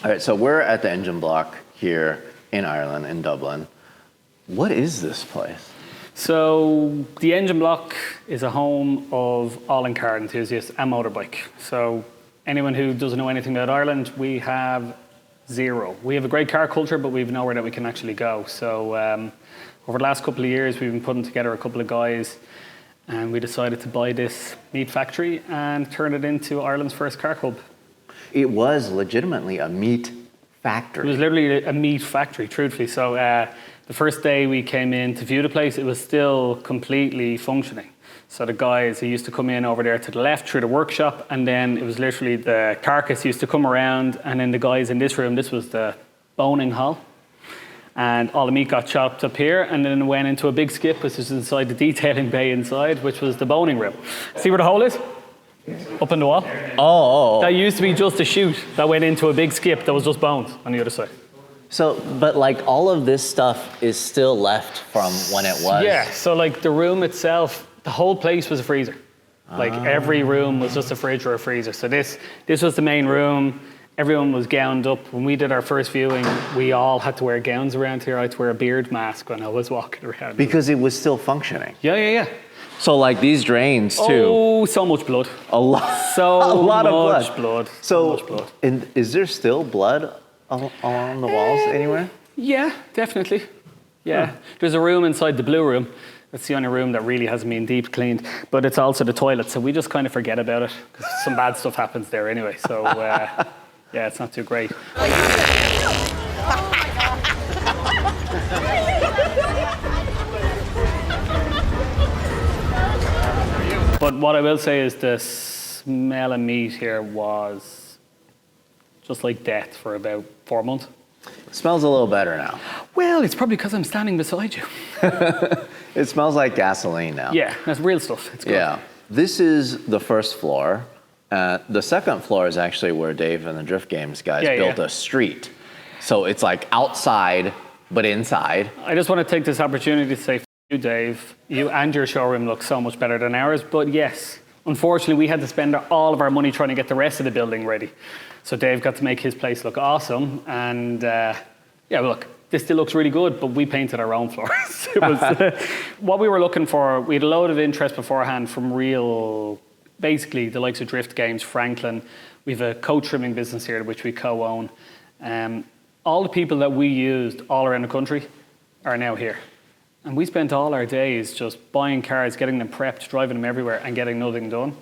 All right, so we're at the engine block here in Ireland, in Dublin. What is this place? So the engine block is a home of all in-car enthusiasts and motorbike. So anyone who doesn't know anything about Ireland, we have zero. We have a great car culture, but we have nowhere that we can actually go. So over the last couple of years, we've been putting together a couple of guys, and we decided to buy this meat factory and turn it into Ireland's first car club. It was legitimately a meat factory. It was literally a meat factory, truthfully. So the first day we came in to view the place, it was still completely functioning. So the guys, they used to come in over there to the left through the workshop, and then it was literally the carcass used to come around, and then the guys in this room, this was the boning hall. And all the meat got chopped up here, and then it went into a big skip, which is inside the detailing bay inside, which was the boning room. See where the hole is? Up in the wall. Oh. That used to be just a chute that went into a big skip that was just bones on the other side. So, but like all of this stuff is still left from when it was? Yeah, so like the room itself, the whole place was a freezer. Like every room was just a fridge or a freezer. So this was the main room. Everyone was gowned up. When we did our first viewing, we all had to wear gowns around here. I had to wear a beard mask when I was walking around. Because it was still functioning. Yeah. So like these drains too. Oh, so much blood. A lot. So a lot much of blood. So much blood. And is there still blood along the walls anywhere? Yeah, definitely. Yeah. There's a room inside the blue room. That's the only room that really hasn't been deep cleaned. But it's also the toilet, so we just kind of forget about it because some bad stuff happens there anyway. So yeah, it's not too great. But what I will say is the smell of meat here was just like death for about 4 months. It smells a little better now. Well, it's probably because I'm standing beside you. It smells like gasoline now. Yeah, that's real stuff. It's good. Yeah. This is the first floor. The second floor is actually where Dave and the Drift Games guys built a street. So it's like outside, but inside. I just want to take this opportunity to say, you, Dave, you and your showroom look so much better than ours. But yes, unfortunately, we had to spend all of our money trying to get the rest of the building ready. So Dave got to make his place look awesome. And look, this still looks really good, but we painted our own floors. It was what we were looking for. We had a load of interest beforehand from basically the likes of Drift Games, Franklin. We have a coat trimming business here, which we co-own. All the people that we used all around the country are now here. And we spent all our days just buying cars, getting them prepped, driving them everywhere, and getting nothing done.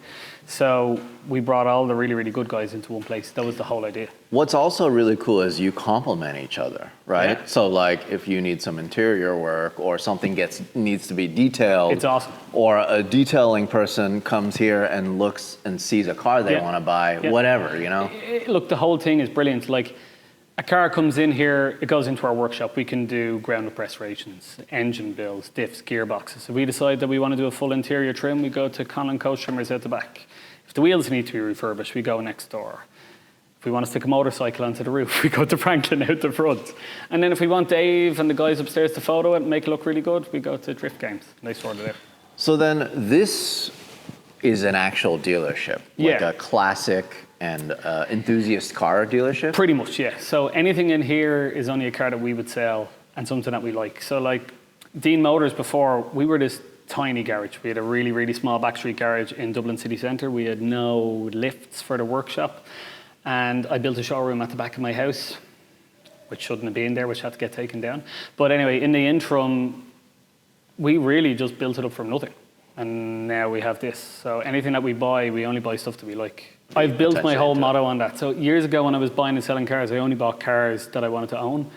So we brought all the really, really good guys into one place. That was the whole idea. What's also really cool is you complement each other, right? Yeah. So like if you need some interior work or something needs to be detailed. It's awesome. Or a detailing person comes here and looks and sees a car they want to buy, whatever, you know? Look, the whole thing is brilliant. Like, a car comes in here, it goes into our workshop. We can do ground-up restorations, engine builds, diffs, gearboxes. If we decide that we want to do a full interior trim, we go to Conlon Coach Trimmers out the back. If the wheels need to be refurbished, we go next door. If we want to stick a motorcycle onto the roof, we go to Franklin out the front. And then if we want Dave and the guys upstairs to photo it and make it look really good, we go to Drift Games. And they sort it out. So then this is an actual dealership, like a classic and enthusiast car dealership? Pretty much, yeah. So anything in here is only a car that we would sell and something that we like. So like Dean Motors before, we were this tiny garage. We had a really, really small backstreet garage in Dublin city centre. We had no lifts for the workshop. And I built a showroom at the back of my house, which shouldn't have been there, which had to get taken down. But anyway, in the interim, we really just built it up from nothing. And now we have this. So anything that we buy, we only buy stuff that we like. I've built my whole motto on that. So years ago when I was buying and selling cars, I only bought cars that I wanted to own.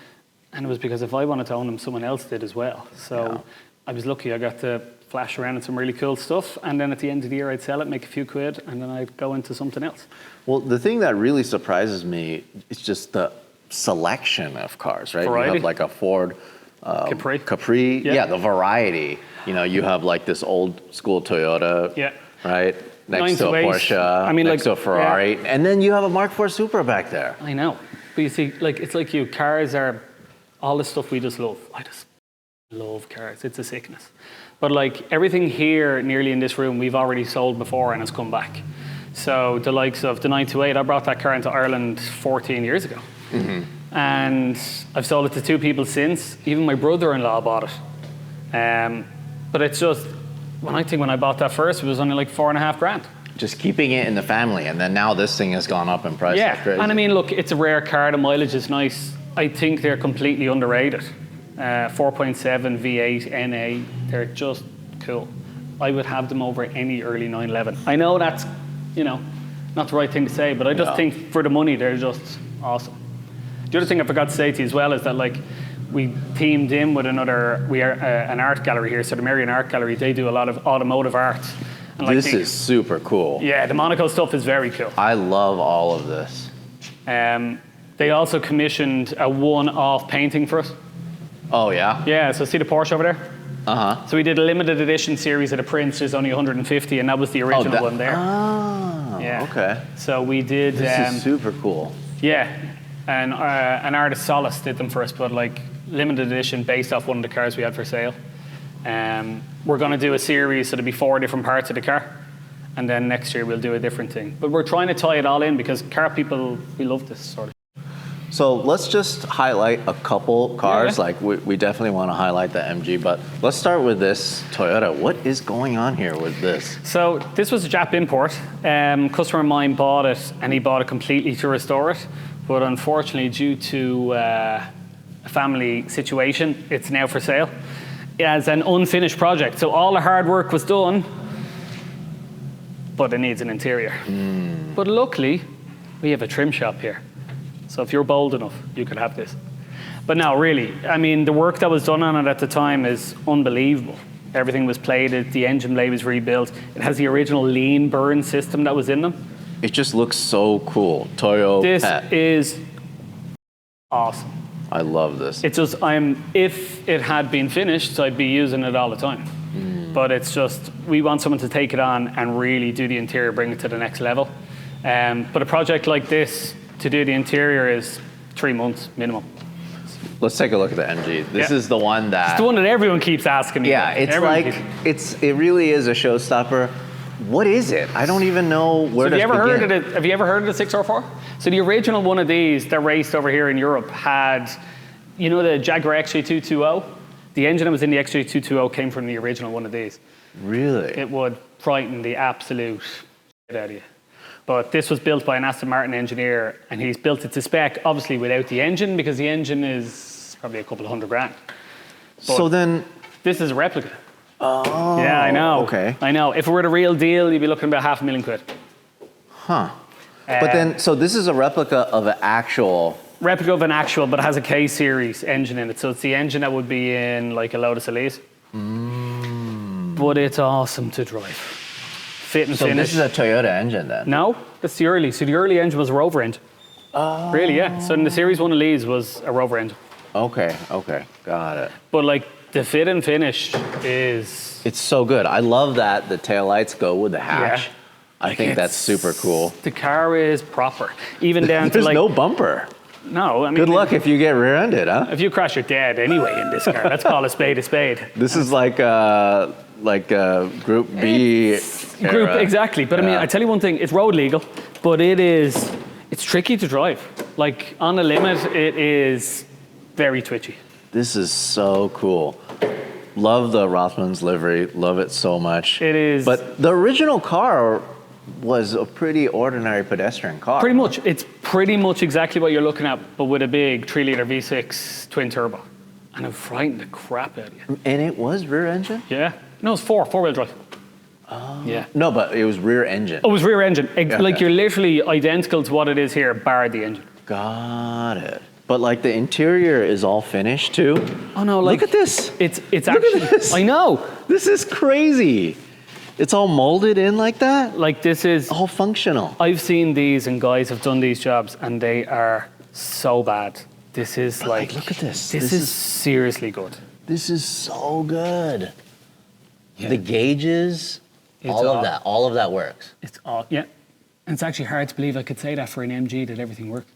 And it was because if I wanted to own them, someone else did as well. So I was lucky. I got to flash around in some really cool stuff. And then at the end of the year, I'd sell it, make a few quid, and then I'd go into something else. Well, the thing that really surprises me is just the selection of cars, right? Variety. You have like a Ford Capri. Yeah, the variety. You know, you have like this old school Toyota, right? Next to a Porsche, next to a Ferrari. And then you have a Mark IV Supra back there. I know. But you see, like it's like you, cars are all the stuff we just love. I just love cars. It's a sickness. But like everything here, nearly in this room, we've already sold before and has come back. So the likes of the 928, I brought that car into Ireland 14 years ago. And I've sold it to 2 people since. Even my brother-in-law bought it. But it's just, when I bought that first, it was only like $4,500. Just keeping it in the family, and then now this thing has gone up in price. Yeah, like crazy. and I mean, look, it's a rare car. The mileage is nice. I think they're completely underrated. 4.7 V8 NA, they're just cool. I would have them over any early 911. I know that's, not the right thing to say, but I just think for the money, they're just awesome. The other thing I forgot to say to you as well is that we teamed in with an art gallery here, so the Marion Art Gallery. They do a lot of automotive art. And this is super cool. Yeah, the Monaco stuff is very cool. I love all of this. They also commissioned a one-off painting for us. Oh, yeah? Yeah, so see the Porsche over there? Uh-huh. So we did a limited edition series of the prints. There's only 150, and that was the original one there. Oh, yeah. Okay. So we did... This is super cool. Yeah, and an artist Solace did them for us, but limited edition based off one of the cars we had for sale. We're going to do a series, so there'll be 4 different parts of the car, and then next year we'll do a different thing. But we're trying to tie it all in because car people, we love this sort of. So let's just highlight a couple cars. Yeah. We definitely want to highlight the MG, but let's start with this Toyota. What is going on here with this? So this was a Jap import. Customer of mine bought it, and he bought it completely to restore it. But unfortunately, due to a family situation, it's now for sale as an unfinished project. So all the hard work was done, but it needs an interior. But luckily, we have a trim shop here. So if you're bold enough, you could have this. But no, really, I mean, the work that was done on it at the time is unbelievable. Everything was plated, the engine blade was rebuilt. It has the original lean burn system that was in them. It just looks so cool. Toyo This Pet. is awesome. I love this. It's just, if it had been finished, I'd be using it all the time. But it's just, we want someone to take it on and really do the interior, bring it to the next level. But a project like this, to do the interior is 3 months minimum. Let's take a look at the MG. This is the one that... It's the one that everyone keeps asking me. Yeah, it's it really is a showstopper. What is it? I don't even know where to begin. Have you ever heard of the 604? So the original one of these that raced over here in Europe had, the Jaguar XJ220? The engine that was in the XJ220 came from the original one of these. Really? It would frighten the absolute shit out of you. But this was built by an Aston Martin engineer, and he's built it to spec, obviously without the engine, because the engine is probably a couple of $100,000. So then... This is a replica. Oh, yeah, I know. Okay. I know. If it were the real deal, you'd be looking about £500,000. Huh. But then, so this is a replica of an actual... Replica of an actual, but it has a K-series engine in it. So it's the engine that would be in like a Lotus Elise. But it's awesome to drive. Fit and finish. So this is a Toyota engine then? No, that's the early. So the early engine was a Rover engine. Oh. Really, yeah. So in the Series 1 Elise was a Rover engine. Okay, got it. But the fit and finish is... It's so good. I love that the taillights go with the hatch. Yeah. I think that's super cool. The car is proper. Even down to There's no bumper. No, I mean... Good luck if you get rear-ended, huh? If you crash, you're dead anyway in this car. Let's call a spade a spade. This is like Group B era. Exactly. But I mean, I tell you one thing, it's road legal, but it's tricky to drive. On the limit, it is very twitchy. This is so cool. Love the Rothmans livery. Love it so much. It is. But the original car was a pretty ordinary pedestrian car. Pretty much. It's pretty much exactly what you're looking at, but with a big 3-litre V6 twin turbo. And it frightened the crap out of you. And it was rear engine? Yeah. No, it's four-wheel drive. Oh. Yeah. No, but it was rear engine. Oh, it was rear engine. You're literally identical to what it is here, bar the engine. Got it. But the interior is all finished too. Oh no! Look at this. It's Look actually. at this. I know. This is crazy. It's all molded in like that. This is all functional. I've seen these, and guys have done these jobs, and they are so bad. This is look at this. This is seriously good. This is so good. Yeah. The gauges, all of that works. It's all And it's actually hard to believe I could say that for an MG, that everything worked.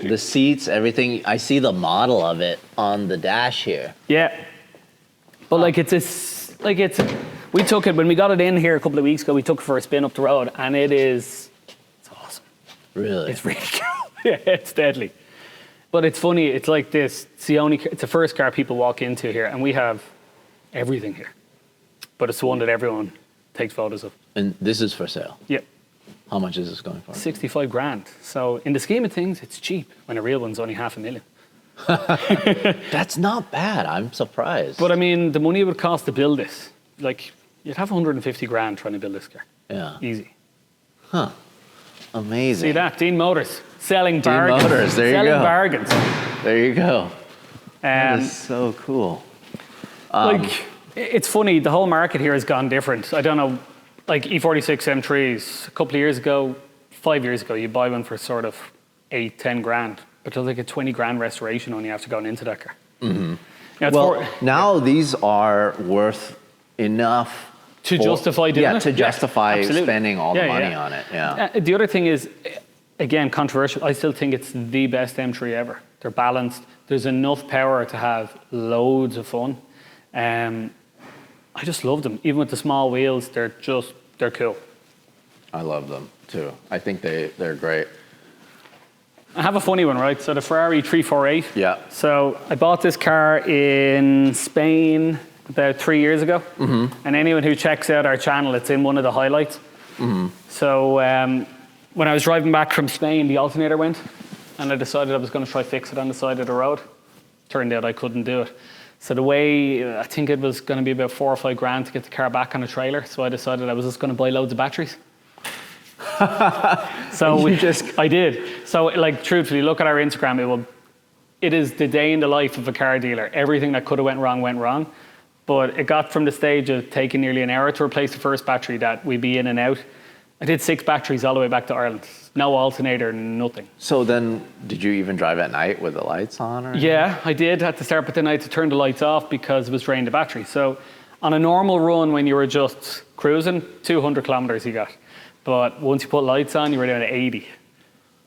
The seats, everything. I see the model of it on the dash here. Yeah. But we took it, when we got it in here a couple of weeks ago, we took it for a spin up the road, and it's awesome. Really? It's really cool. Yeah, it's deadly. But it's funny, it's like this. It's the first car people walk into here, and we have everything here. But it's the one that everyone takes photos of. And this is for sale. Yep. How much is this going for? 65 grand. So in the scheme of things, it's cheap when a real one's only $500,000. That's not bad. I'm surprised. But I mean, the money it would cost to build this, like, you'd have 150 grand trying to build this car. Yeah. Easy. Huh. Amazing. See that? Dean Motors. Selling bargains. Dean Motors, there you Selling go. bargains. There you go. That is so cool. Like, it's funny, the whole market here has gone different. I don't know, like E46 M3s, a couple of years ago, 5 years ago, you buy one for sort of 8-10 grand. But there's like a 20 grand restoration only after going into that car. Mm-hmm. Yeah, Well, now these are worth enough to justify doing it? Yeah, to justify absolutely. spending all the money on it. Yeah. The other thing is, again, controversial. I still think it's the best M3 ever. They're balanced. There's enough power to have loads of fun. I just love them. Even with the small wheels, they're cool. I love them too. I think they're great. I have a funny one, right? So the Ferrari 348. Yeah. So I bought this car in Spain about 3 years ago. Mm-hmm. And anyone who checks out our channel, it's in one of the highlights. Mm-hmm. So when I was driving back from Spain, the alternator went. And I decided I was going to try fix it on the side of the road. Turned out I couldn't do it. So the way, I think it was going to be about 4 or 5 grand to get the car back on a trailer. So I decided I was just going to buy loads of batteries. So I did. So like, truthfully, look at our Instagram. It is the day in the life of a car dealer. Everything that could have went wrong. But it got from the stage of taking nearly an hour to replace the first battery that we'd be in and out. I did 6 batteries all the way back to Ireland. No alternator, nothing. So then, did you even drive at night with the lights on? Or Yeah, I did at the start, but then I had to turn the lights off because it was draining the battery. So on a normal run, when you were just cruising, 200 kilometers you got. But once you put lights on, you were down to 80.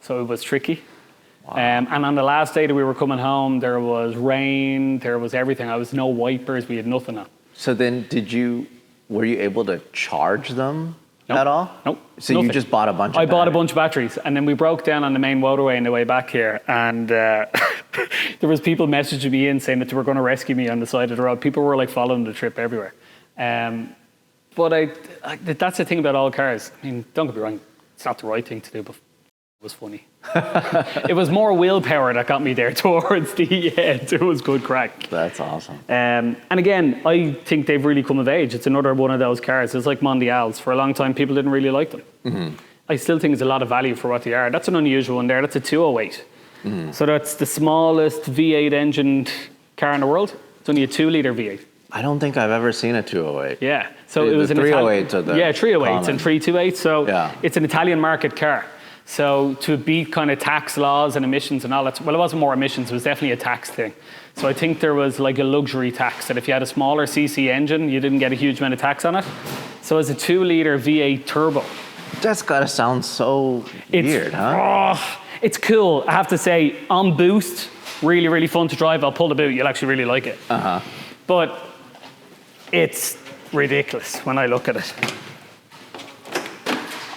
So it was tricky. Wow. And on the last day that we were coming home, there was rain, there was everything. I was no wipers, we had nothing on. So then were you able to charge them at all? Nope. So nothing. You just bought a bunch of batteries? I bought a bunch of batteries, and then we broke down on the main motorway on the way back here, and there was people messaging me in saying that they were going to rescue me on the side of the road. People were like following the trip everywhere. But that's the thing about all cars. I mean, don't get me wrong, it's not the right thing to do, but it was funny. It was more willpower that got me there towards the end. It was good crack. That's awesome. And again, I think they've really come of age. It's another one of those cars. It's like Mondials. For a long time, people didn't really like them. Mm-hmm. I still think there's a lot of value for what they are. That's an unusual one there. That's a 208. Mm-hmm. So that's the smallest V8 engined car in the world. It's only a 2-litre V8. I don't think I've ever seen a 208. Yeah. So it was an 308s are the 308s common. and 328s. So it's an Italian market car. So to beat kind of tax laws and emissions and all that, well, it wasn't more emissions, it was definitely a tax thing. So I think there was like a luxury tax that if you had a smaller CC engine, you didn't get a huge amount of tax on it. So as a 2-litre V8 turbo. That's gotta sound so weird, huh? Oh, it's cool, I have to say. On boost, really, really fun to drive. I'll pull the boot, you'll actually really like it. Uh-huh. But it's ridiculous when I look at it.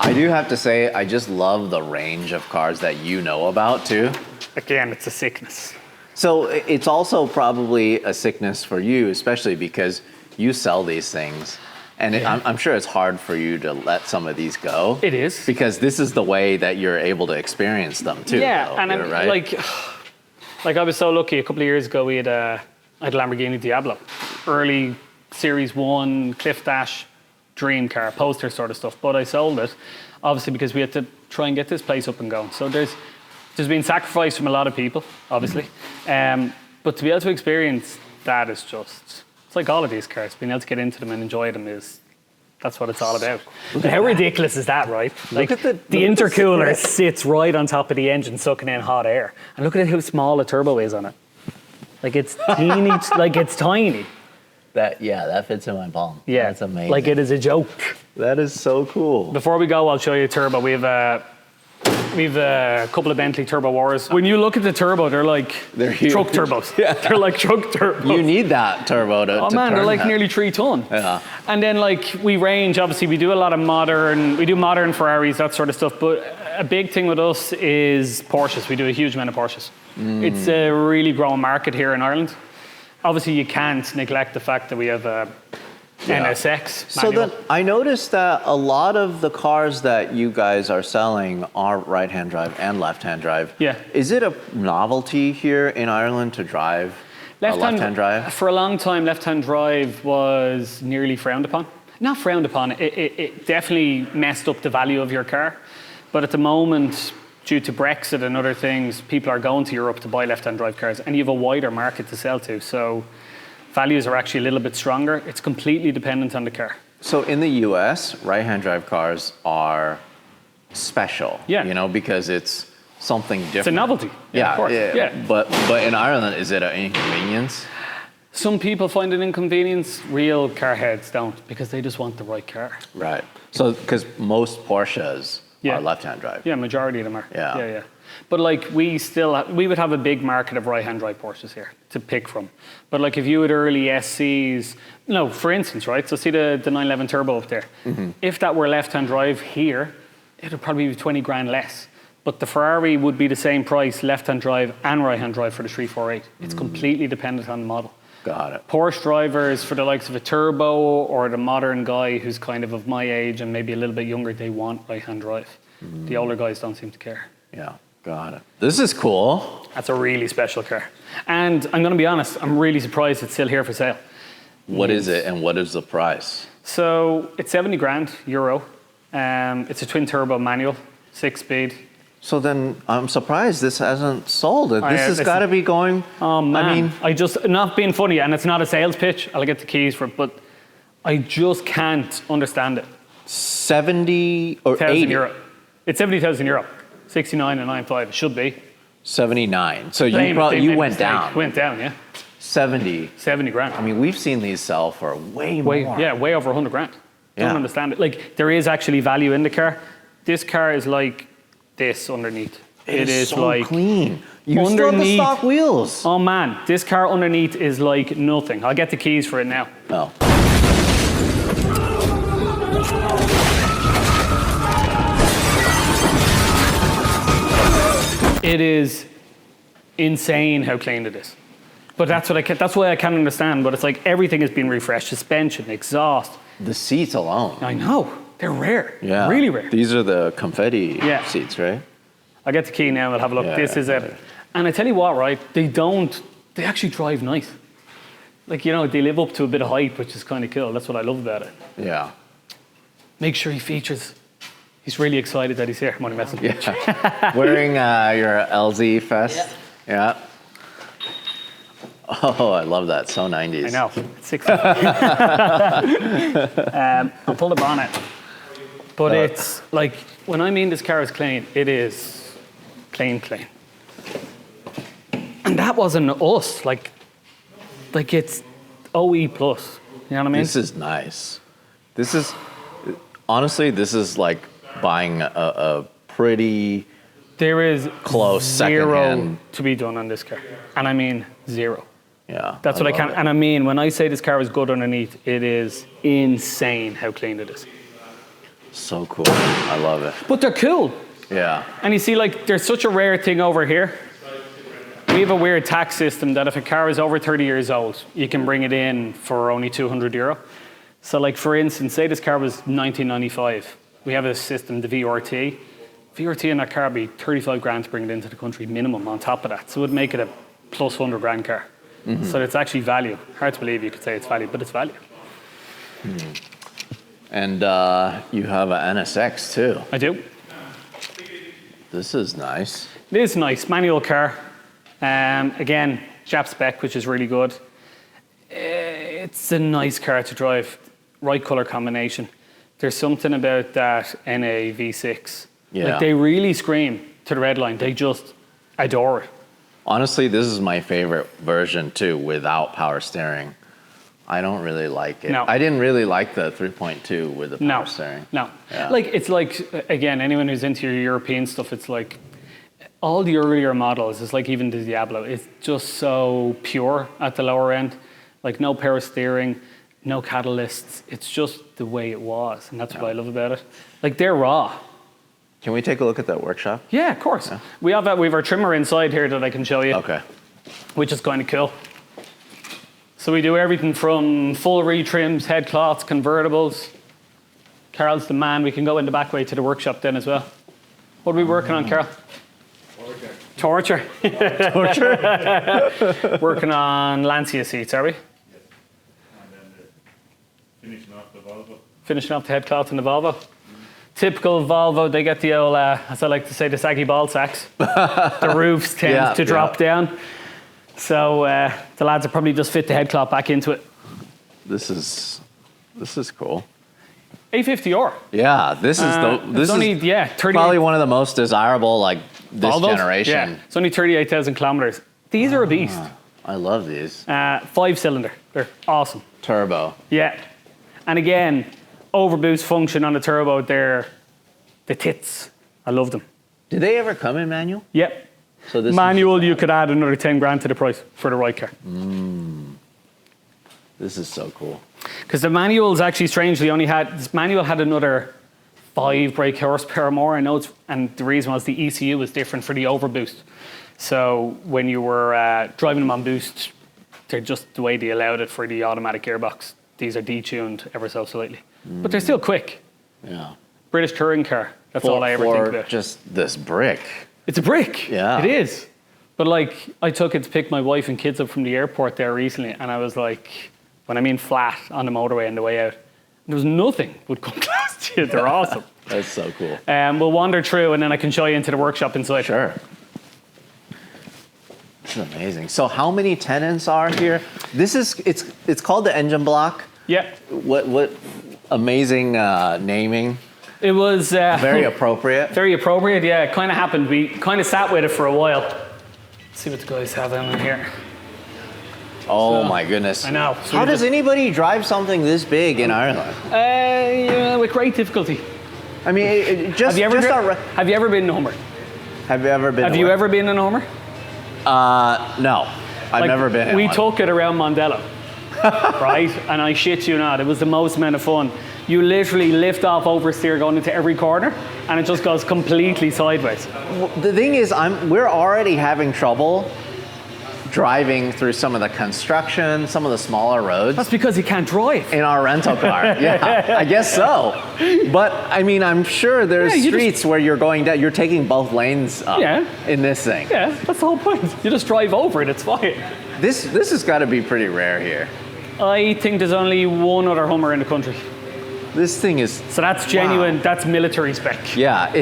I do have to say, I just love the range of cars that you know about too. Again, it's a sickness. So it's also probably a sickness for you, especially because you sell these things. And I'm sure it's hard for you to let some of these go. It is. Because this is the way that you're able to experience them too. Yeah, though, and I'm, right? like I was so lucky. A couple of years ago, I had a Lamborghini Diablo. Early Series 1, Cliff Dash, dream car, poster sort of stuff. But I sold it, obviously, because we had to try and get this place up and going. So there's been sacrifice from a lot of people, obviously. But to be able to experience that is just, it's like all of these cars. Being able to get into them and enjoy them that's what it's all about. But how ridiculous is that, right? Like the intercooler sits right on top of the engine, sucking in hot air. And look at how small a turbo is on it. Like it's teeny, like it's tiny. That fits in my palm. Yeah, that's amazing. Like it is a joke. That is so cool. Before we go, I'll show you a turbo. We have a couple of Bentley Turbo Wars. When you look at the turbo, they're huge. Truck turbos. Yeah. They're like truck turbos. You need that turbo to man, turn they're like that. nearly 3 ton. Yeah. And then we range, obviously we do a lot of modern Ferraris, that sort of stuff. But a big thing with us is Porsches. We do a huge amount of Porsches. It's a really growing market here in Ireland. Obviously, you can't neglect the fact that we have a NSX So manual. then I noticed that a lot of the cars that you guys are selling are right-hand drive and left-hand drive. Yeah. Is it a novelty here in Ireland to drive a left-hand drive? For a long time, left-hand drive was nearly frowned upon. Not frowned upon, it definitely messed up the value of your car. But at the moment, due to Brexit and other things, people are going to Europe to buy left-hand drive cars, and you have a wider market to sell to. So values are actually a little bit stronger. It's completely dependent on the car. So in the US, right-hand drive cars are special, because it's something different. It's a novelty. Yeah, of course. yeah. But in Ireland, is it an inconvenience? Some people find it inconvenience. Real car heads don't, because they just want the right car. Right. So because most Porsches are left-hand drive. Yeah, majority of them are. Yeah. But like we would have a big market of right-hand drive Porsches here to pick from. But like if you had early SCs, for instance, right? So see the 911 Turbo up there. If that were left-hand drive here, it would probably be 20 grand less. But the Ferrari would be the same price, left-hand drive and right-hand drive for the 348. It's completely dependent on the model. Got it. Porsche drivers, for the likes of a Turbo or the modern guy who's kind of my age and maybe a little bit younger, they want right-hand drive. The older guys don't seem to care. Yeah, got it. This is cool. That's a really special car. And I'm going to be honest, I'm really surprised it's still here for sale. What is it and what is the price? So it's 70 grand euro. It's a twin turbo manual, 6-speed. So then I'm surprised this hasn't sold. This has listen. got to be going. Oh man, I just, not being funny, and it's not a sales pitch, I'll get the keys for it, but I just can't understand it. 70 or 80? €80. It's 70,000 euro. 69,995, it should be. 79. So They you made a went mistake. down. Went down, yeah. 70. 70 grand. I mean, we've seen these sell for way more. Way over 100 grand. Yeah. Don't understand it. Like, there is actually value in the car. This car is like this underneath. It is so like clean. You still have the stock wheels. Oh man, this car underneath is like nothing. I'll get the keys for it now. Oh. It is insane how clean it is. But that's why I can't understand. But it's like everything has been refreshed: suspension, exhaust. The seats alone. I know they're rare. Yeah. Really rare. These are the confetti seats, right? I'll get the key now. We'll have a look. Yeah, This is it. And I tell you what, right? They actually drive nice. Like, they live up to a bit of hype, which is kind of cool. That's what I love about it. Yeah. Make sure he features. He's really excited that he's here. I'm only messing. Yeah. Wearing your LZ Fest. Yeah. Oh, I love that. So 90s. I know. It's 60. I'll pull the bonnet. But it's like, when I mean this car is clean, it is clean. And that wasn't us. Like it's OE plus. You know what I mean? This is nice. Honestly, this is like buying a pretty there is close zero secondhand. to be done on this car. And I mean zero. Yeah. That's what I can. love it. And I mean, when I say this car is good underneath, it is insane how clean it is. So cool. I love it. But they're cool. Yeah. And you see, like, there's such a rare thing over here. We have a weird tax system that if a car is over 30 years old, you can bring it in for only €200. So, like, for instance, say this car was 1995. We have a system, the VRT. VRT in that car would be 35 grand to bring it into the country minimum on top of that. So it would make it a plus 100 grand car. Mm-hmm. So it's actually value. Hard to believe you could say it's value, but it's value. And you have an NSX too. I do. This is nice. It is nice. Manual car. Again, Jap spec, which is really good. It's a nice car to drive. Right color combination. There's something about that NA V6. Yeah. Like, they really scream to the red line. They just adore it. Honestly, this is my favorite version too, without power steering. I don't really like it. No. I didn't really like the 3.2 with the power steering. No. Yeah. Like, it's like, again, anyone who's into your European stuff, it's like, all the earlier models, it's like even the Diablo, it's just so pure at the lower end. Like, no power steering, no catalysts. It's just the way it was, and that's what I love about it. Like, they're raw. Can we take a look at that workshop? Yeah, of course. Yeah. We have our trimmer inside here that I can show you. Okay. Which is kind of cool. So we do everything from full retrims, head cloths, convertibles. Carl's the man. We can go in the back way to the workshop then as well. What are we working on, Carl? Torture. Torture. Working on Lancia seats, are we? Yes. And then finishing off the Volvo. Finishing off the head cloth in the Volvo. Typical Volvo, they get the old, as I like to say, the saggy ball sacks. The roofs tend to drop down. So the lads will probably just fit the head cloth back into it. This is cool. A50R. Yeah, this is only 30, probably one of the most desirable like this Volvos? generation. Yeah, it's only 38,000 kilometers. These are a beast. I love these. 5-cylinder. They're awesome. Turbo. Yeah. And again, overboost function on the turbo. They're the tits. I love them. Did they ever come in manual? Yep. So this manual, you could add another 10 grand to the price for the right car. This is so cool. Because the manuals actually strangely this manual had another 5 brake horsepower more. I know and the reason was the ECU was different for the overboost. So when you were driving them on boost, they're just the way they allowed it for the automatic gearbox. These are detuned ever so slightly. But they're still quick. Yeah. British touring car. That's all I ever think about. Just this brick. It's a brick. Yeah. It is. But like, I took it to pick my wife and kids up from the airport there recently, and I was like, when I mean flat on the motorway on the way out, there was nothing would come close to it. They're awesome. That's so cool. We'll wander through, and then I can show you into the workshop inside. Sure. This is amazing. So how many tenants are here? It's called the engine block. Yeah. What amazing naming. It was very appropriate. Very appropriate, yeah. It kind of happened. We kind of sat with it for a while. Let's see what the guys have in here. Oh my goodness. I know. So how does anybody drive something this big in Ireland? With great difficulty. I mean, have you ever been in a Hummer? Have you ever been? Have you ever been in a Hummer? No. I've never been in We one. took it around Mondello, right? And I shit you not, it was the most amount of fun. You literally lift off oversteer going into every corner, and it just goes completely sideways. The thing is, we're already having trouble driving through some of the construction, some of the smaller roads. That's because you can't drive. In our rental car. Yeah, I guess so. But I mean, I'm sure there's streets where you're going down, you're taking both lanes up in this thing. Yeah, that's the whole point. You just drive over it, it's fine. This has got to be pretty rare here. I think there's only one other Hummer in the country. This thing is... So that's genuine, that's military spec. Yeah,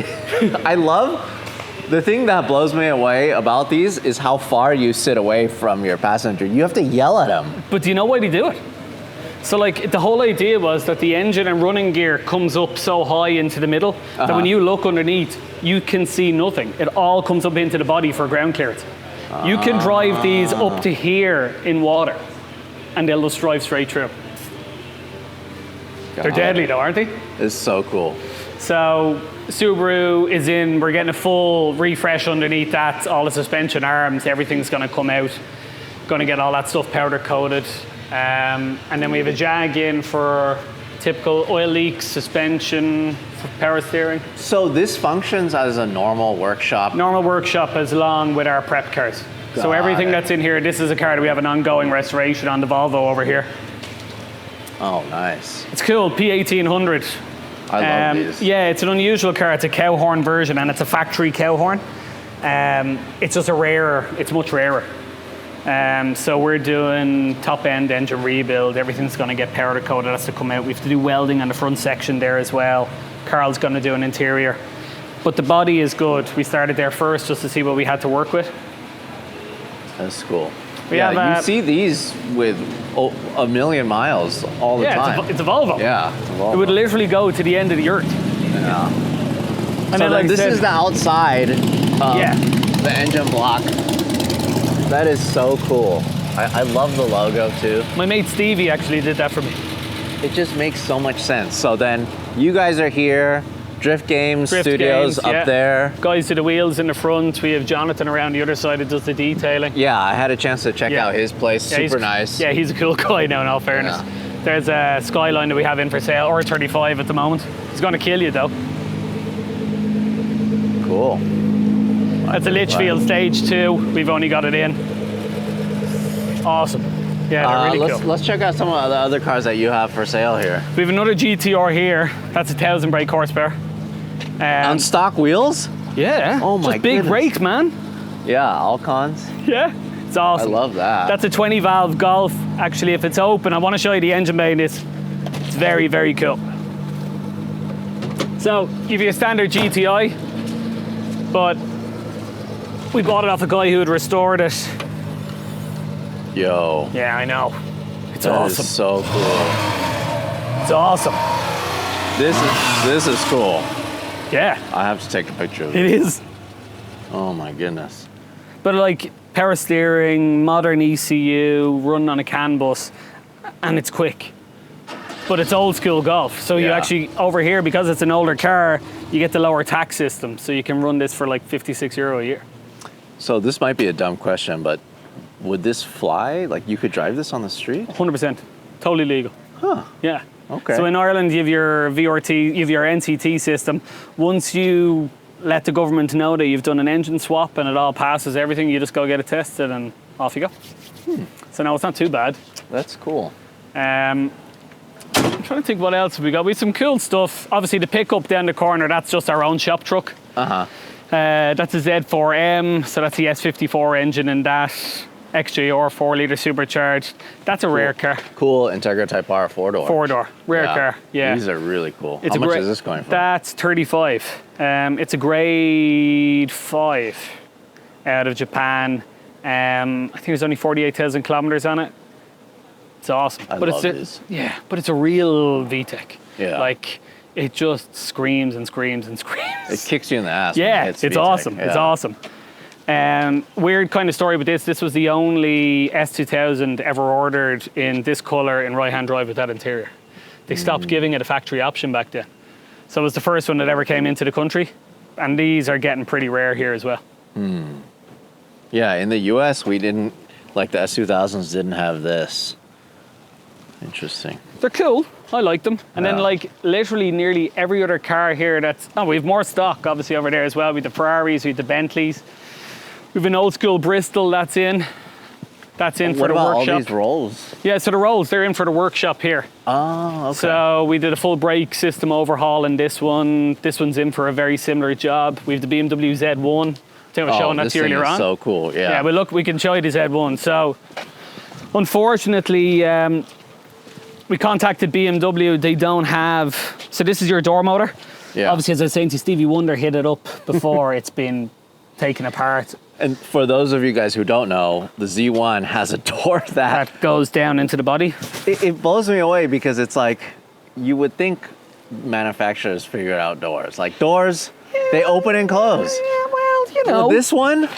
I love... The thing that blows me away about these is how far you sit away from your passenger. You have to yell at them. But do you know why they do it? So like the whole idea was that the engine and running gear comes up so high into the middle that when you look underneath, you can see nothing. It all comes up into the body for ground clearance. You can drive these up to here in water and they'll just drive straight through. They're deadly though, aren't they? It's so cool. So Subaru is we're getting a full refresh underneath that, all the suspension arms, everything's gonna come out. Gonna get all that stuff powder coated. And then we have a Jag in for typical oil leaks, suspension, for power steering. So this functions as a normal workshop? Normal workshop as along with our prep cars. So everything that's in here, this is a car that we have an ongoing restoration on the Volvo over here. Oh, nice. It's cool, P1800. I love these. Yeah, it's an unusual car. It's a cow horn version and it's a factory cow horn. It's just it's much rarer. So we're doing top end engine rebuild. Everything's gonna get powder coated, has to come out. We have to do welding on the front section there as well. Carl's gonna do an interior. But the body is good. We started there first just to see what we had to work with. That's cool. You see these with a million miles all the time. It's a Volvo. Yeah, it's a Volvo. It would literally go to the end of the earth. Yeah. And so then this is the outside of the engine block. That is so cool. I love the logo too. My mate Stevie actually did that for me. It just makes so much sense. So then you guys are here, Drift Games Studios up there. Guys do the wheels in the front. We have Jonathan around the other side that does the detailing. Yeah, I had a chance to check out his place. Super nice. Yeah, he's a cool guy now, in all fairness. Yeah. There's a Skyline that we have in for sale, R35 at the moment. It's going to kill you though. cool. That's a Litchfield Stage 2. We've only got it in. Awesome. Yeah, they're really cool. Let's check out some of the other cars that you have for sale here. We have another GTR here. That's 1,000 brake horsepower. On stock wheels? Yeah. Oh my Just big goodness. brakes, man. Yeah, Alcons. Yeah. It's awesome. I love that. That's a 20 valve Golf. Actually, if it's open, I want to show you the engine bay in this. It's very, very cool. So, give you a standard GTI, but we bought it off a guy who had restored it. Yo. Yeah, I know. It's That awesome. is so cool. It's awesome. This is cool. Yeah, I have to take a picture of it it. is. Oh my goodness. But like power steering, modern ECU, run on a CAN bus, and it's quick. But it's old school Golf. So you Yeah. actually, over here, because it's an older car, you get the lower tax system. So you can run this for like €56 a year. So this might be a dumb question, but would this fly? Like you could drive this on the street? 100%. Totally legal. Huh. Yeah. Okay. So in Ireland, you have your VRT, you have your NCT system. Once you let the government know that you've done an engine swap and it all passes everything, you just go get it tested and off you go. So no, it's not too bad. That's cool. I'm trying to think what else we got. We have some cool stuff. Obviously, the pickup down the corner, that's just our own shop truck. Uh-huh. That's a Z4M, so that's the S54 engine in that. XJR 4-litre supercharged. That's a rare car. Cool Integra Type R 4-door. 4-door. Rare car. Yeah. These are really cool. It's How a much gra- is this going for? That's 35. It's a grade 5 out of Japan. I think there's only 48,000 kilometers on it. It's awesome. I but love it's these. Yeah, but it's a real VTEC. Yeah. Like, it just screams and screams and screams. It kicks you in the ass. when Yeah, it it's hits VTEC. awesome. Yeah. It's awesome. Weird kind of story with this. This was the only S2000 ever ordered in this color in right-hand drive with that interior. They stopped giving it a factory option back then. So it was the first one that ever came into the country. And these are getting pretty rare here as well. Yeah, in the US, we didn't, like the S2000s didn't have this. Interesting. They're cool. I like them. And then Yeah. like literally nearly every other car here we have more stock obviously over there as well. We have the Ferraris, we have the Bentleys. We have an old school Bristol that's in. That's in for What the about workshop. all these rolls? Yeah, so the Rolls, they're in for the workshop here. Oh, okay. So we did a full brake system overhaul in this one. This one's in for a very similar job. We have the BMW Z1. I think I was showing that this to you thing earlier is on. so cool. Yeah. Yeah, but look, we can show you the Z1. So unfortunately, we contacted BMW. They don't have, so this is your door motor. Yeah. Obviously, as I was saying to Stevie Wonder, hit it up before it's been taken apart. And for those of you guys who don't know, the Z1 has a door that That goes down into the body. it blows me away because it's like you would think manufacturers figure out doors. Like doors, they open and close. Yeah, well, you Well, this one,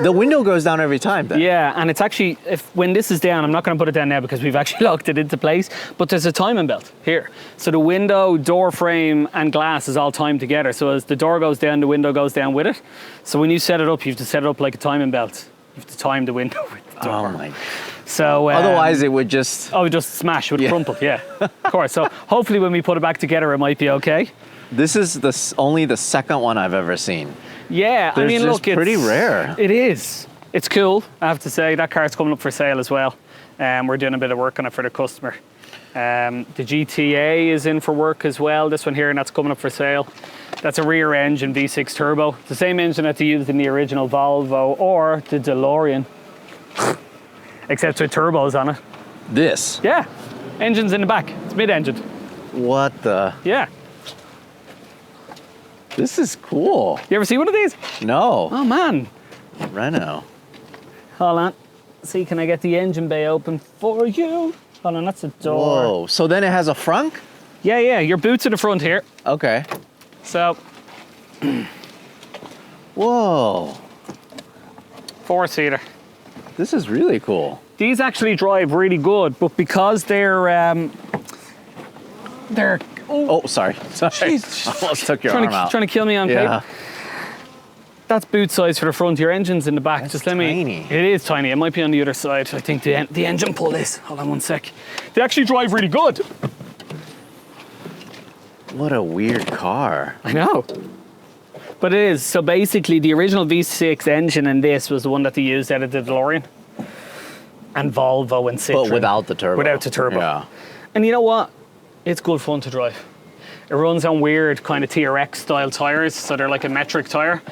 the window goes down every time. Then. Yeah, and it's actually, when this is down, I'm not going to put it down now because we've actually locked it into place, but there's a timing belt here. So the window, door frame, and glass is all timed together. So as the door goes down, the window goes down with it. So when you set it up, you have to set it up like a timing belt. You have to time the window with the door. Oh my. So Otherwise, it would just. Oh, just smash, would crumple, yeah. Of course. So hopefully when we put it back together, it might be okay. This is only the second one I've ever seen. Yeah, They're I mean, just look, it's pretty rare. It is. It's cool, I have to say. That car's coming up for sale as well. We're doing a bit of work on it for the customer. The GTA is in for work as well. This one here, and that's coming up for sale. That's a rear engine V6 turbo. It's the same engine that they used in the original Volvo or the DeLorean, except with turbos on it. This. Yeah, engine's in the back. It's mid-engine. What the? Yeah. This is cool. You ever see one of these? No. Oh man. Renault. Hold on. See, can I get the engine bay open for you? Hold on, that's a door. Whoa. So then it has a frunk? Yeah, yeah, your boot's in the front here. Okay. So, Whoa. 4-seater. This is really cool. These actually drive really good, but because they're Oh, sorry. Sorry. Jeez. I almost took your arm out. trying to kill me on Yeah. paper. That's boot size for the front. Your engine's in the back. That's Just let me. tiny. It is tiny. It might be on the other side. I think the engine pull is. Hold on one sec. They actually drive really good. What a weird car. I know. But it is. So basically, the original V6 engine in this was the one that they used out of the DeLorean. And Volvo and Citroen. But without the turbo. Without the turbo. Yeah. And you know what? It's good fun to drive. It runs on weird kind of TRX style tires, so they're like a metric tire.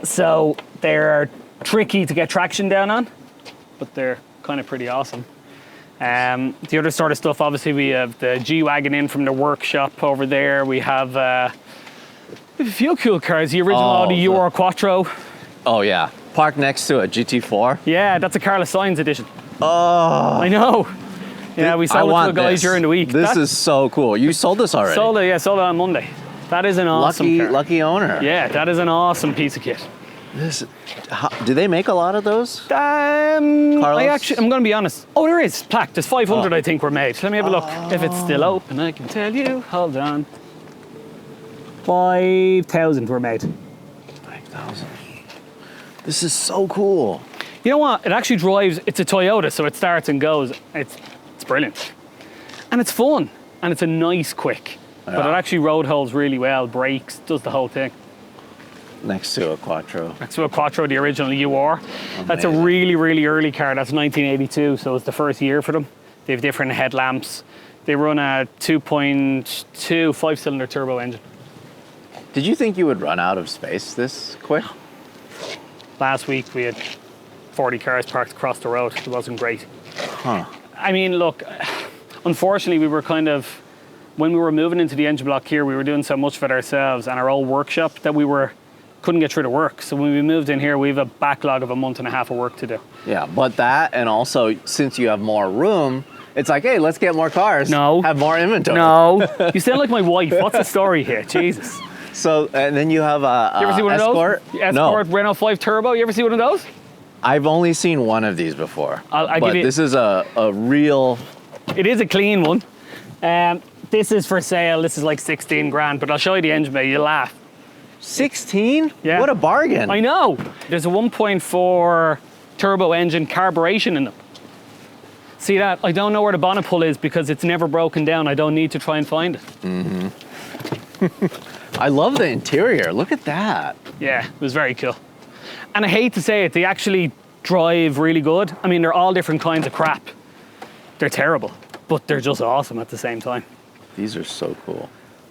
So they're tricky to get traction down on, but they're kind of pretty awesome. The other sort of stuff, obviously, we have the G-Wagon in from the workshop over there. We have a few cool cars. The original Audi Euro Quattro. Oh, yeah. Parked next to a GT4. Yeah, that's a Carlos Sainz edition. Oh. I know. Yeah, we sold it to a guy during the week. This is so cool. You sold this already? Sold it on Monday. That is an awesome car. Lucky owner. Yeah, that is an awesome piece of kit. Do they make a lot of those? I'm going to be honest. Oh, there is plaque. There's 500, I think, were made. Let me have a look. If it's still open, I can tell you. Hold on. 5,000 were made. 5,000. This is so cool. You know what? It actually drives. It's a Toyota, so it starts and goes. It's brilliant. And it's fun. And it's a nice quick. Yeah. But it actually road holds really well, brakes, does the whole thing. Next to a Quattro. Next to a Quattro, the original UR. Amazing. That's a really, really early car. That's 1982, so it's the first year for them. They have different headlamps. They run a 2.2 5-cylinder turbo engine. Did you think you would run out of space this quick? Last week we had 40 cars parked across the road. It wasn't great. Huh. I mean, look, unfortunately we were when we were moving into the engine block here, we were doing so much of it ourselves and our old workshop that couldn't get through the work. So when we moved in here, we have a backlog of a month and a half of work to do. Yeah, but that, and also since you have more room, it's like, hey, let's get more cars. No. Have more inventory. No. You sound like my wife. What's the story here? Jesus. So, and then you have a you ever see one Escort? Of those? Escort, no. Renault 5 Turbo. You ever see one of those? I've only seen one of these before. But this is a real... It is a clean one. This is for sale. This is like 16 grand, but I'll show you the engine bay. You'll laugh. 16? Yeah. What a bargain. I know. There's a 1.4 turbo engine carburation in them. See that? I don't know where the bonnet pull is because it's never broken down. I don't need to try and find it. Mm-hmm. I love the interior. Look at that. Yeah, it was very cool. And I hate to say it, they actually drive really good. I mean, they're all different kinds of crap. They're terrible, but they're just awesome at the same time. These are so cool.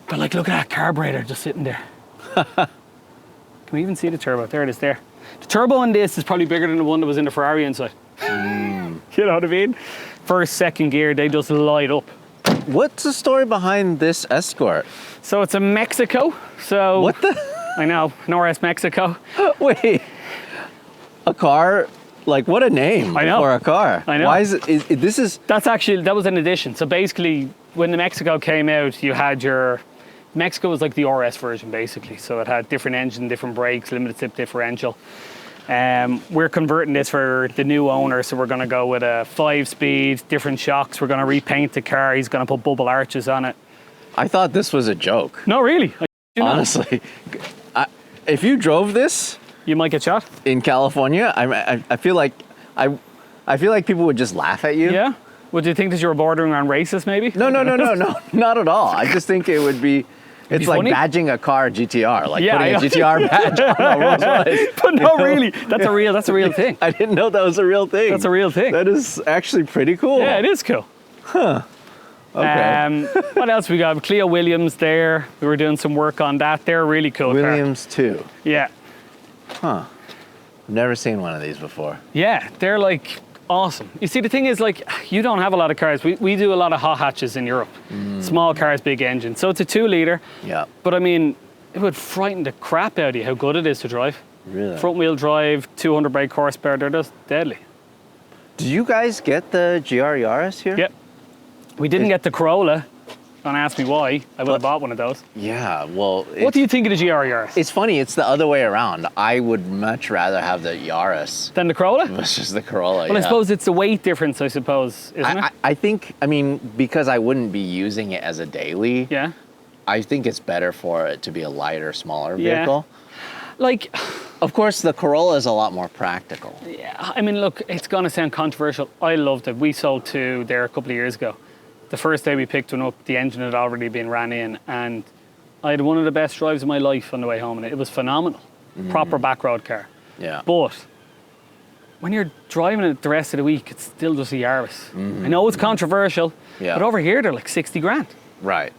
But like, look at that carburetor just sitting there. Can we even see the turbo? There it is there. The turbo on this is probably bigger than the one that was in the Ferrari inside. You know what I mean? First, second gear, they just light up. What's the story behind this Escort? So it's a Mexico. So what the? I know, Norris Mexico. Wait, a car? Like, what a name for a car. I know. Why is it, this is... That was an addition. So basically, when the Mexico came out, you had Mexico was like the RS version, basically. So it had different engine, different brakes, limited slip differential. We're converting this for the new owner, so we're going to go with a 5-speed, different shocks. We're going to repaint the car. He's going to put bubble arches on it. I thought this was a joke. No, really. Honestly. If you drove this... You might get shot. In California, I feel like people would just laugh at you. Yeah? Would you think that you were bordering on racist, maybe? No, not at all. I just think it would be... It's like badging a car GTR, like putting a GTR badge on a Rolls Royce. But no, really, that's a real thing. I didn't know that was a real thing. That's a real thing. That is actually pretty cool. Yeah, it is cool. Huh. Okay. What else we got? Clio Williams there. We were doing some work on that. They're a really cool car. Williams too. Yeah. Huh. I've never seen one of these before. Yeah, they're like awesome. You see, the thing is, like, you don't have a lot of cars. We do a lot of hot hatches in Europe. Small cars, big engines. So it's a 2-litre. Yeah. But I mean, it would frighten the crap out of you how good it is to drive. Really? Front wheel drive, 200 brake horsepower. They're just deadly. Do you guys get the GR Yaris here? Yep. We didn't get the Corolla. Don't ask me why. I would have bought one of those. Yeah, well... What do you think of the GR Yaris? It's funny, it's the other way around. I would much rather have the Yaris. Than the Corolla? Versus the Corolla, Well, I suppose it's the weight difference, I suppose, isn't it? I think, because I wouldn't be using it as a daily, yeah. I think it's better for it to be a lighter, smaller vehicle. Like... Of course, the Corolla is a lot more practical. Yeah, I mean, look, it's going to sound controversial. I loved it. We sold two there a couple of years ago. The first day we picked one up, the engine had already been ran in, and I had one of the best drives of my life on the way home, and it was phenomenal. Proper back road car. Yeah. But when you're driving it the rest of the week, it's still just a Yaris. I know it's controversial, Yeah. but over here they're like 60 grand. Right.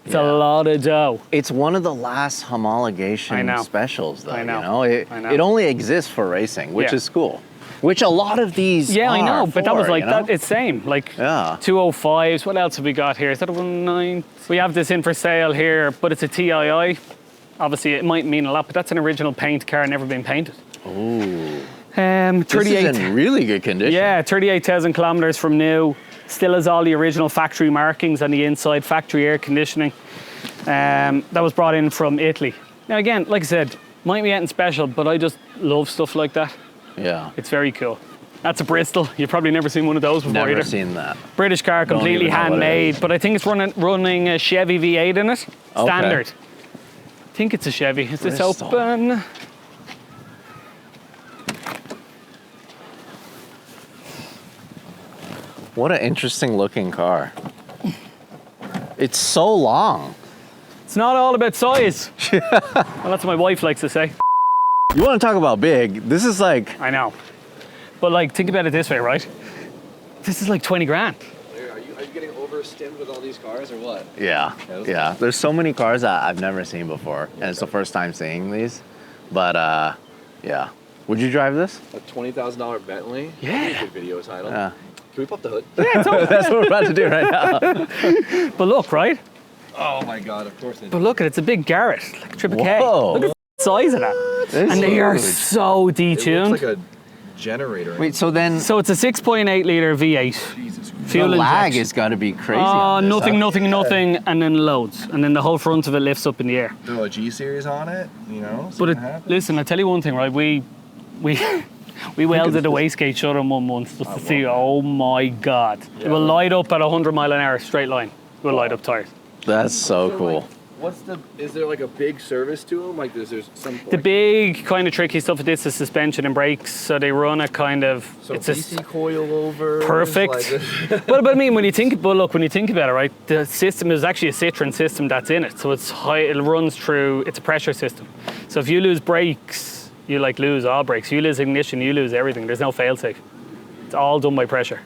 It's a lot of dough. It's one of the last I homologation know. specials, though. I know. You know? It, I know. it only exists for racing, which Yeah. is cool. Which a lot of these Yeah, I are know, but that was for, like you know? that. It's same, like Yeah. 205s. What else have we got here? Is that a 19? We have this in for sale here, but it's a TII. Obviously, it might mean a lot, but that's an original paint car, never been painted. Ooh. 38. This is in really good condition. Yeah, 38,000 kilometers from new. Still has all the original factory markings on the inside, factory air conditioning. That was brought in from Italy. Now again, like I said, might be anything special, but I just love stuff like that. Yeah. It's very cool. That's a Bristol. You've probably never seen one of those before Never either. seen that. British car, Don't completely even know what it handmade, is. but I think it's running a Chevy V8 in it. Okay. Standard. I think it's a Chevy. Is this Bristol. open? What an interesting looking car. It's so long. It's not all about size. Well, that's what my wife likes to say. You want to talk about big? This is like, I know. But like, think about it this way, right? This is like 20 grand. Are you getting overstimmed with all these cars or what? yeah. those Yeah. There's so many cars that I've never seen before, and it's the first time seeing these. But yeah. Would you drive this? A $20,000 Bentley? Yeah. That'd be a good video title. Yeah. Can we pop the hood? That's what we're about to do right now. But look, right? Oh my god, of course they But look at it, it's a big Garrett, like a triple K. Whoa. Look at the size of that. This And they are huge. so It detuned. looks like a generator. Wait, so then So it's a 6.8 litre V8. Jesus Christ. Fuel the lag injection. has got to be crazy. Oh, on this, nothing, huh? nothing, and then loads. And then the whole front of it lifts up in the air. Throw a G series on it, you know? But something happens. listen, I tell you one thing, right? We welded a wastegate shut on one once just to see. Oh my god! It will light up at 100 mile an hour straight line. It will light up tires. That's so cool. What's the? Is there like a big service to them? Like there's some. The big kind of tricky stuff with this is suspension and brakes. So they run a kind of. So it's DC coil over. perfect. But I mean, when you think about it, right? The system is actually a Citroen system that's in it. So it's high. It runs through. It's a pressure system. So if you lose brakes, you like lose all brakes. You lose ignition, you lose everything. There's no fail-safe. It's all done by pressure.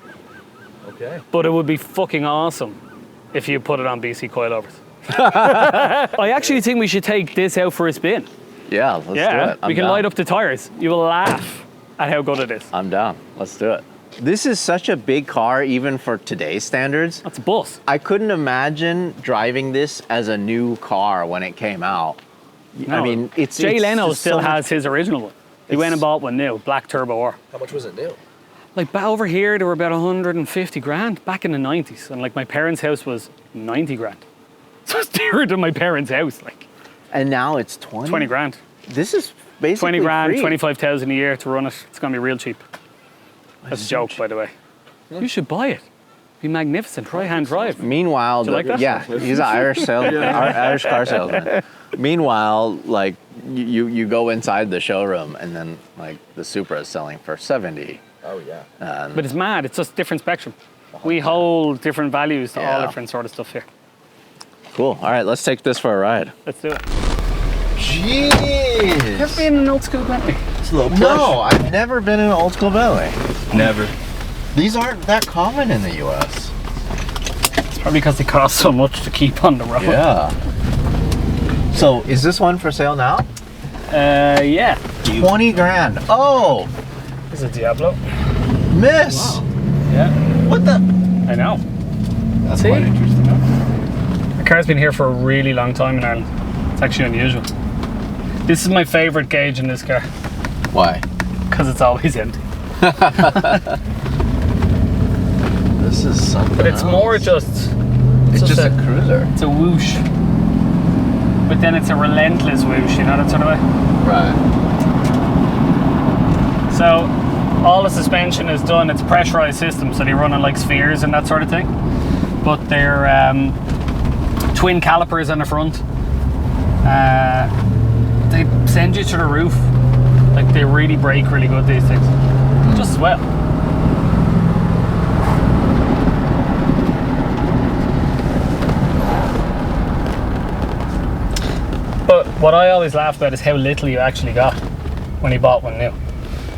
Okay. But it would be fucking awesome if you put it on BC coilovers. I actually think we should take this out for a spin. Yeah, let's do it. We can light up the tires. You will laugh at how good it is. I'm down. Let's do it. This is such a big car, even for today's standards. That's a bus. I couldn't imagine driving this as a new car when it came out. I mean, it's Jay it's Leno just still so much- has his original one. He went and bought one new, black Turbo R. How much was it new? Like over here, they were about 150 grand back in the 90s, and like my parents' house was 90 grand. So it's dearer than my parents' house, like And now it's 20. 20 grand. This is basically 20 grand, free. 25,000 a year to run it. It's gonna be real cheap. That's a joke, by the way. You should buy it. Be magnificent. Right-hand drive. Meanwhile, Do you like that? yeah, he's an Irish Irish car salesman. Meanwhile, like you go inside the showroom and then like the Supra is selling for 70. Oh yeah. But it's mad. It's just different spectrum. We hold different values to all Yeah. different sort of stuff here. Cool. All right, let's take this for a ride. Let's do it. Jeez. Ever been in an old school Bentley? It's a little No, I've never been in an old school Bentley. Never. These aren't that common in the U.S. It's probably because they cost so much to keep on the road. Yeah. So is this one for sale now? Yeah. 20 grand. Oh, This is a Diablo. miss. Yeah. What the? I know. That's See? quite interesting. The car's been here for a really long time in Ireland. It's actually unusual. This is my favorite gauge in this car Why? because it's always empty. This is something. But it's more just. It's just a cruiser. It's a whoosh. But then it's a relentless whoosh, you know that sort of way? Right. So all the suspension is done, it's a pressurized system, so they run on like spheres and that sort of thing. But they're twin calipers on the front. They send you to the roof. Like they really brake really good, these things. Just as well. what I always laugh about is how little you actually got when you bought one new.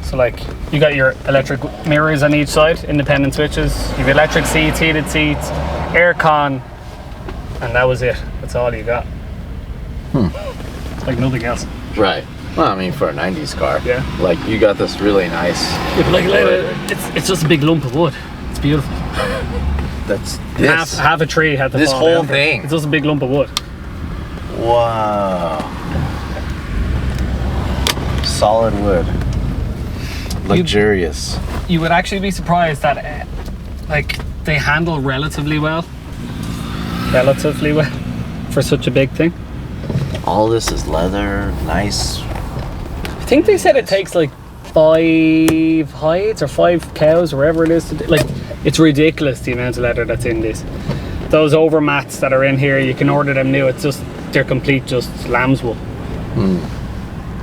So like, you got your electric mirrors on each side, independent switches, you've electric seats, heated seats, air con, and that was it. That's all you got. It's like nothing else. Right. Well, I mean, for a 90s car. Yeah. Like, you got this really nice. Yeah, but like it's just a big lump of wood. It's beautiful. That's this. Half a tree had to This fall whole down for it. thing. It's just a big lump of wood. Wow. Solid wood. Luxurious. You would actually be surprised that like they handle relatively well for such a big thing. All this is leather, nice. I think they said it takes like 5 hides or 5 cows or whatever it is to do. Like, it's ridiculous the amount of leather that's in this. Those over mats that are in here, you can order them new. It's just, they're complete just lamb's wool.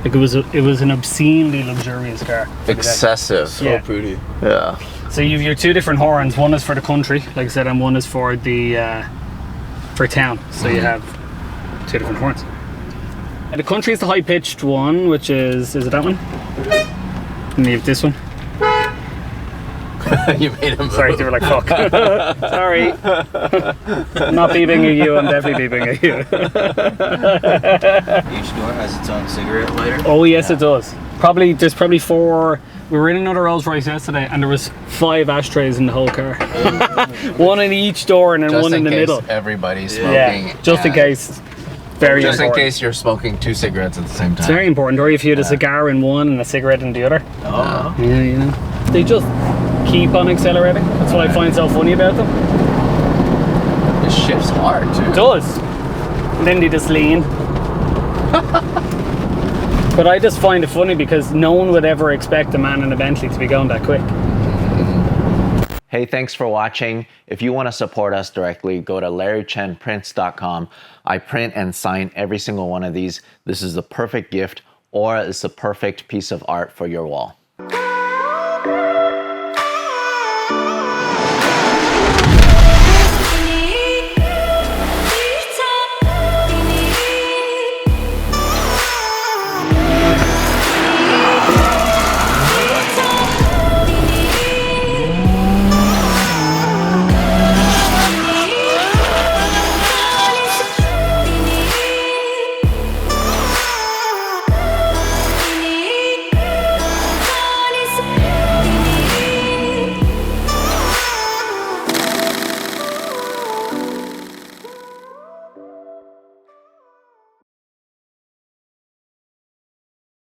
Like, it was an obscenely luxurious car. Excessive. Yeah. Pretty. Yeah. So you've your 2 different horns. One is for the country, like I said, and one is for the for town. So you have 2 different horns. And the country is the high-pitched one, which is it that one? And you have this one. You made him. Sorry, they were like, fuck. Sorry. I'm not beeping at you, I'm definitely beeping at you. Each door has its own cigarette lighter. Oh yes, it does. There's probably 4. We were in another Rolls Royce yesterday, and there was 5 ashtrays in the whole car. One in each door, and then Just one in the case middle. everybody's smoking. Yeah, just in case. Very Just important. in case you're smoking 2 cigarettes at the same time. It's very important. Or if you had a cigar in one and a cigarette in the other. Oh. Yeah, you know. They just keep on accelerating. That's what I find so funny about them. It shifts hard too. It does. And then they just lean. But I just find it funny because no one would ever expect a man in a Bentley to be going that quick. Hey, thanks for watching. If you want to support us directly, go to larrychenprints.com. I print and sign every single one of these. This is the perfect gift, or it's the perfect piece of art for your wall.